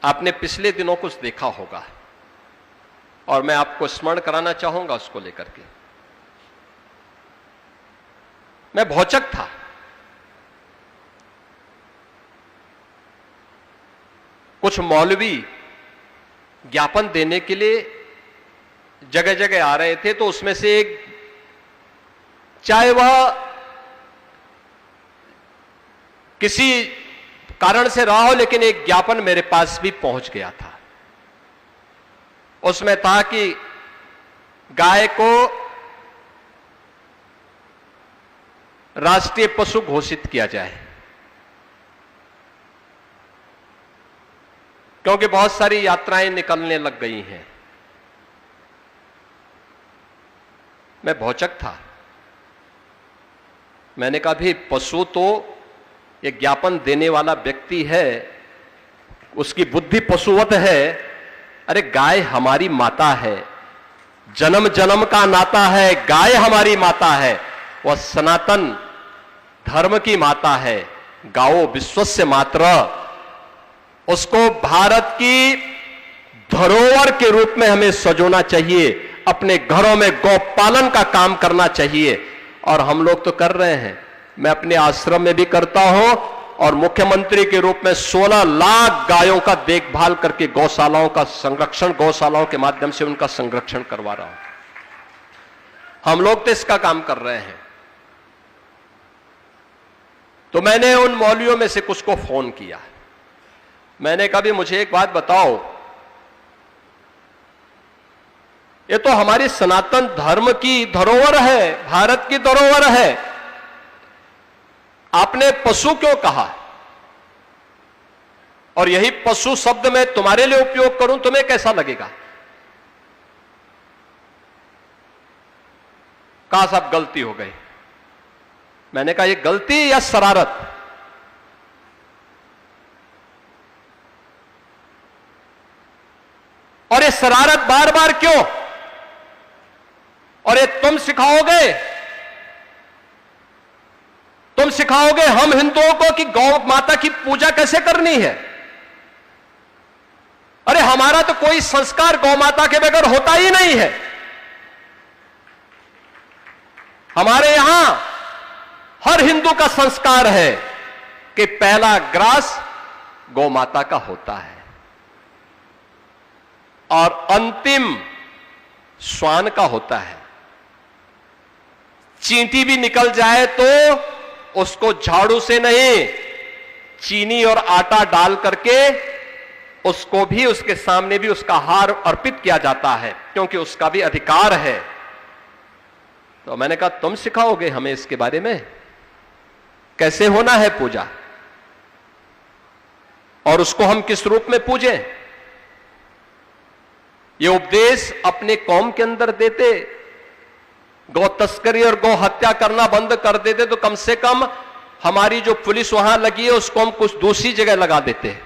आपने पिछले दिनों कुछ देखा होगा और मैं आपको स्मरण कराना चाहूंगा उसको लेकर के। मैं भौचक था। कुछ मौलवी ज्ञापन देने के लिए जगह जगह आ रहे थे, तो उसमें से एक, चाहे वह किसी कारण से रहा हो, लेकिन एक ज्ञापन मेरे पास भी पहुंच गया था। उसमें था कि गाय को राष्ट्रीय पशु घोषित किया जाए, क्योंकि बहुत सारी यात्राएं निकलने लग गई हैं। मैं भौचक था। मैंने कहा भी पशु तो एक ज्ञापन देने वाला व्यक्ति है, उसकी बुद्धि पशुवत है। अरे गाय हमारी माता है, जन्म जन्म का नाता है। गाय हमारी माता है, वह सनातन धर्म की माता है। गाओ विश्वस्य मातरः, उसको भारत की धरोहर के रूप में हमें सजोना चाहिए। अपने घरों में गौपालन का काम करना चाहिए, और हम लोग तो कर रहे हैं। मैं अपने आश्रम में भी करता हूं, और मुख्यमंत्री के रूप में 16 लाख गायों का देखभाल करके गौशालाओं का संरक्षण, गौशालाओं के माध्यम से उनका संरक्षण करवा रहा हूं। हम लोग तो इसका काम कर रहे हैं। तो मैंने उन मौलवियों में से कुछ को फोन किया। मैंने कहा भी मुझे एक बात बताओ, ये तो हमारी सनातन धर्म की धरोहर है, भारत की धरोहर है, आपने पशु क्यों कहा? और यही पशु शब्द मैं तुम्हारे लिए उपयोग करूं, तुम्हें कैसा लगेगा? कहा साहब गलती हो गई। मैंने कहा ये गलती या शरारत? और ये शरारत बार बार क्यों? और ये तुम सिखाओगे हम हिंदुओं को कि गौ माता की पूजा कैसे करनी है? अरे हमारा तो कोई संस्कार गौ माता के बगैर होता ही नहीं है। हमारे यहां हर हिंदू का संस्कार है कि पहला ग्रास गौ माता का होता है और अंतिम श्वान का होता है। चींटी भी निकल जाए तो उसको झाड़ू से नहीं, चीनी और आटा डाल करके उसको भी, उसके सामने भी उसका हार अर्पित किया जाता है, क्योंकि उसका भी अधिकार है। तो मैंने कहा तुम सिखाओगे हमें इसके बारे में, कैसे होना है पूजा, और उसको हम किस रूप में पूजें? ये उपदेश अपने कौम के अंदर देते, गौ तस्करी और गौ हत्या करना बंद कर देते, तो कम से कम हमारी जो पुलिस वहां लगी है उसको हम कुछ दूसरी जगह लगा देते।